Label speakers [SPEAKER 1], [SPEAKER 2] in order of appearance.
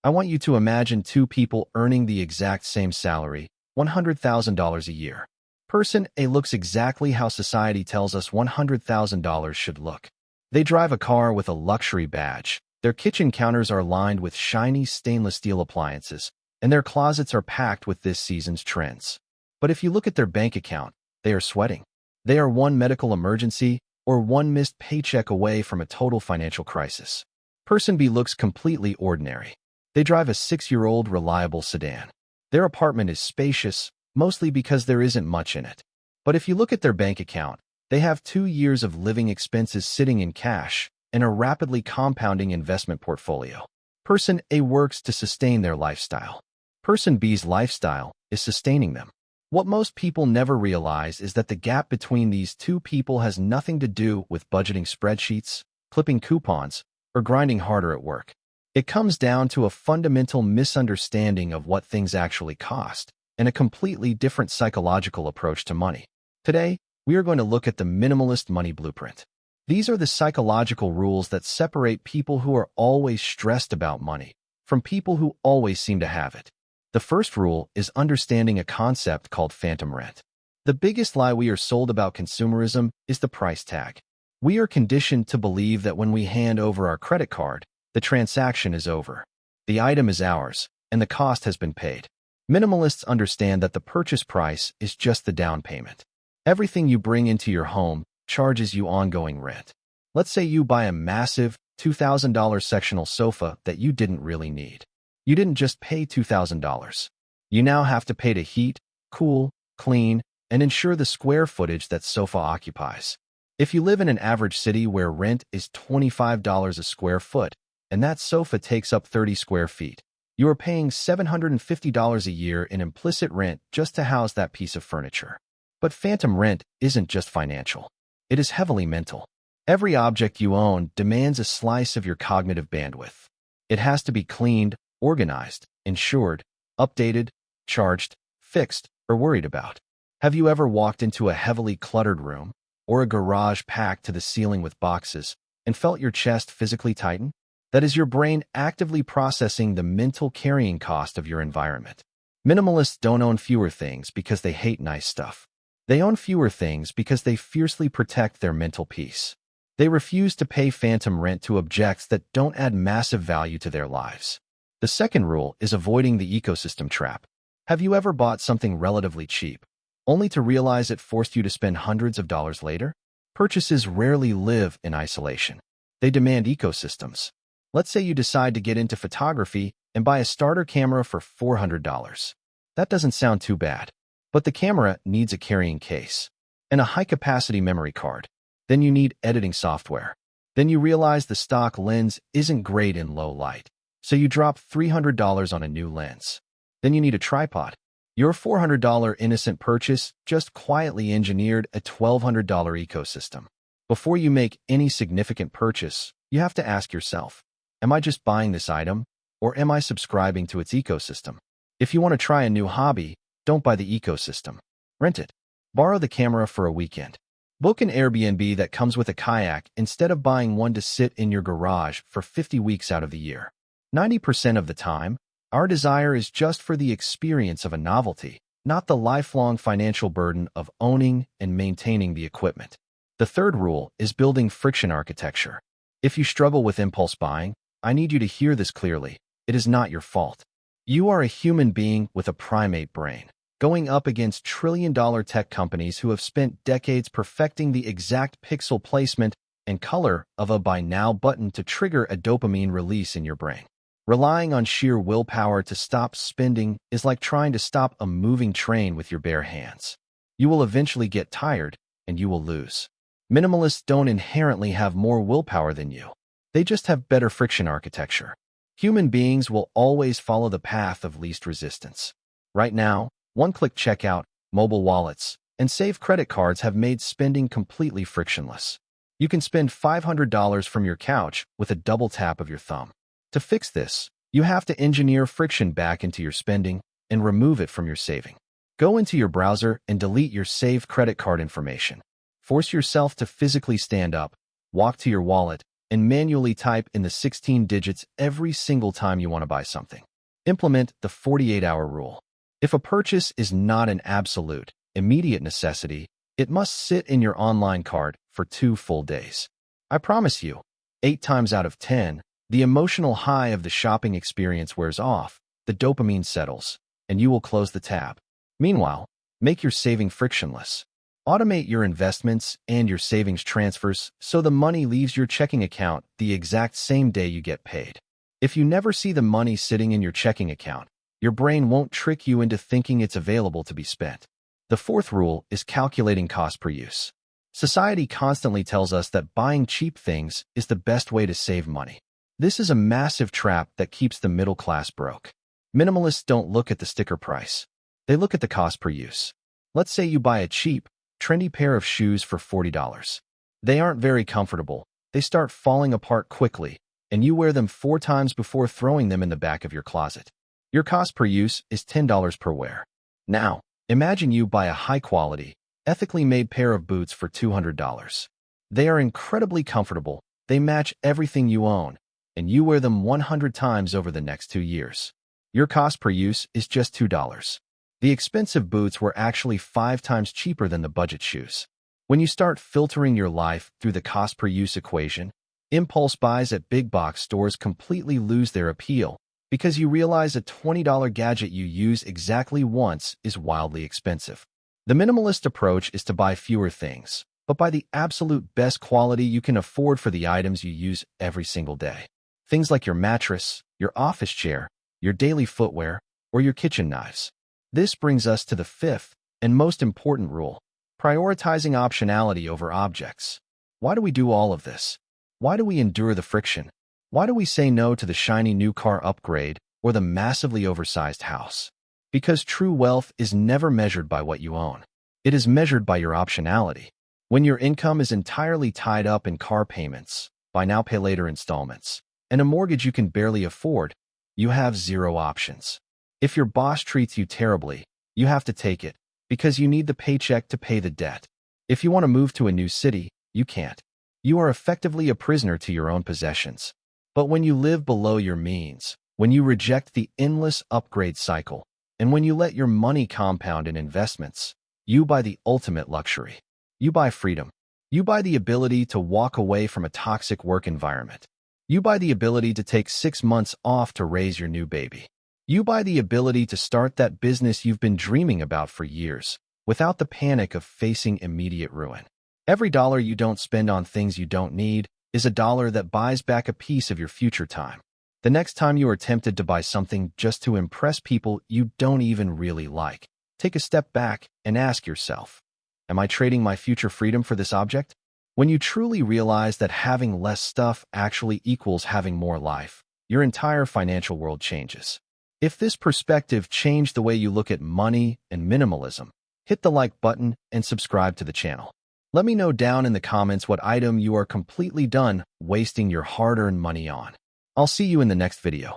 [SPEAKER 1] I want you to imagine two people earning the exact same salary, $100,000 a year. Person A looks exactly how society tells us $100,000 should look. They drive a car with a luxury badge. Their kitchen counters are lined with shiny stainless steel appliances, and their closets are packed with this season's trends. But if you look at their bank account, they are sweating. They are one medical emergency or one missed paycheck away from a total financial crisis. Person B looks completely ordinary. They drive a 6-year-old reliable sedan. Their apartment is spacious, mostly because there isn't much in it. But if you look at their bank account, they have 2 years of living expenses sitting in cash and a rapidly compounding investment portfolio. Person A works to sustain their lifestyle. Person B's lifestyle is sustaining them. What most people never realize is that the gap between these two people has nothing to do with budgeting spreadsheets, clipping coupons, or grinding harder at work. It comes down to a fundamental misunderstanding of what things actually cost and a completely different psychological approach to money. Today, we are going to look at the minimalist money blueprint. These are the psychological rules that separate people who are always stressed about money from people who always seem to have it. The first rule is understanding a concept called phantom rent. The biggest lie we are sold about consumerism is the price tag. We are conditioned to believe that when we hand over our credit card, the transaction is over. The item is ours, and the cost has been paid. Minimalists understand that the purchase price is just the down payment. Everything you bring into your home charges you ongoing rent. Let's say you buy a massive $2,000 sectional sofa that you didn't really need. You didn't just pay $2,000. You now have to pay to heat, cool, clean, and ensure the square footage that sofa occupies. If you live in an average city where rent is $25 a square foot, and that sofa takes up 30 square feet, you are paying $750 a year in implicit rent just to house that piece of furniture. But phantom rent isn't just financial. It is heavily mental. Every object you own demands a slice of your cognitive bandwidth. It has to be cleaned, organized, insured, updated, charged, fixed, or worried about. Have you ever walked into a heavily cluttered room or a garage packed to the ceiling with boxes and felt your chest physically tighten? That is your brain actively processing the mental carrying cost of your environment. Minimalists don't own fewer things because they hate nice stuff. They own fewer things because they fiercely protect their mental peace. They refuse to pay phantom rent to objects that don't add massive value to their lives. The second rule is avoiding the ecosystem trap. Have you ever bought something relatively cheap, only to realize it forced you to spend hundreds of dollars later? Purchases rarely live in isolation. They demand ecosystems. Let's say you decide to get into photography and buy a starter camera for $400. That doesn't sound too bad. But the camera needs a carrying case and a high-capacity memory card. Then you need editing software. Then you realize the stock lens isn't great in low light, so you drop $300 on a new lens. Then you need a tripod. Your $400 innocent purchase just quietly engineered a $1,200 ecosystem. Before you make any significant purchase, you have to ask yourself, am I just buying this item, or am I subscribing to its ecosystem? If you want to try a new hobby, don't buy the ecosystem. Rent it. Borrow the camera for a weekend. Book an Airbnb that comes with a kayak instead of buying one to sit in your garage for 50 weeks out of the year. 90% of the time, our desire is just for the experience of a novelty, not the lifelong financial burden of owning and maintaining the equipment. The third rule is building friction architecture. If you struggle with impulse buying, I need you to hear this clearly. It is not your fault. You are a human being with a primate brain, going up against trillion-dollar tech companies who have spent decades perfecting the exact pixel placement and color of a buy now button to trigger a dopamine release in your brain. Relying on sheer willpower to stop spending is like trying to stop a moving train with your bare hands. You will eventually get tired, and you will lose. Minimalists don't inherently have more willpower than you. They just have better friction architecture. Human beings will always follow the path of least resistance. Right now, one-click checkout, mobile wallets, and save credit cards have made spending completely frictionless. You can spend $500 from your couch with a double tap of your thumb. To fix this, you have to engineer friction back into your spending and remove it from your saving. Go into your browser and delete your saved credit card information. Force yourself to physically stand up, walk to your wallet, and manually type in the 16 digits every single time you want to buy something. Implement the 48-hour rule. If a purchase is not an absolute, immediate necessity, it must sit in your online cart for 2 full days. I promise you, 8 times out of 10, the emotional high of the shopping experience wears off, the dopamine settles, and you will close the tab. Meanwhile, make your saving frictionless. Automate your investments and your savings transfers so the money leaves your checking account the exact same day you get paid. If you never see the money sitting in your checking account, your brain won't trick you into thinking it's available to be spent. The fourth rule is calculating cost per use. Society constantly tells us that buying cheap things is the best way to save money. This is a massive trap that keeps the middle class broke. Minimalists don't look at the sticker price. They look at the cost per use. Let's say you buy a cheap, trendy pair of shoes for $40. They aren't very comfortable. They start falling apart quickly, and you wear them 4 times before throwing them in the back of your closet. Your cost per use is $10 per wear. Now, imagine you buy a high-quality, ethically made pair of boots for $200. They are incredibly comfortable, they match everything you own, and you wear them 100 times over the next 2 years. Your cost per use is just $2. The expensive boots were actually 5 times cheaper than the budget shoes. When you start filtering your life through the cost per use equation, impulse buys at big box stores completely lose their appeal because you realize a $20 gadget you use exactly once is wildly expensive. The minimalist approach is to buy fewer things, but buy the absolute best quality you can afford for the items you use every single day. Things like your mattress, your office chair, your daily footwear, or your kitchen knives. This brings us to the fifth and most important rule, prioritizing optionality over objects. Why do we do all of this? Why do we endure the friction? Why do we say no to the shiny new car upgrade or the massively oversized house? Because true wealth is never measured by what you own. It is measured by your optionality. When your income is entirely tied up in car payments, buy now pay later installments, and a mortgage you can barely afford, you have 0 options. If your boss treats you terribly, you have to take it, because you need the paycheck to pay the debt. If you want to move to a new city, you can't. You are effectively a prisoner to your own possessions. But when you live below your means, when you reject the endless upgrade cycle, and when you let your money compound in investments, you buy the ultimate luxury. You buy freedom. You buy the ability to walk away from a toxic work environment. You buy the ability to take 6 months off to raise your new baby. You buy the ability to start that business you've been dreaming about for years, without the panic of facing immediate ruin. Every dollar you don't spend on things you don't need is a dollar that buys back a piece of your future time. The next time you are tempted to buy something just to impress people you don't even really like, take a step back and ask yourself, am I trading my future freedom for this object? When you truly realize that having less stuff actually equals having more life, your entire financial world changes. If this perspective changed the way you look at money and minimalism, hit the like button and subscribe to the channel. Let me know down in the comments what item you are completely done wasting your hard-earned money on. I'll see you in the next video.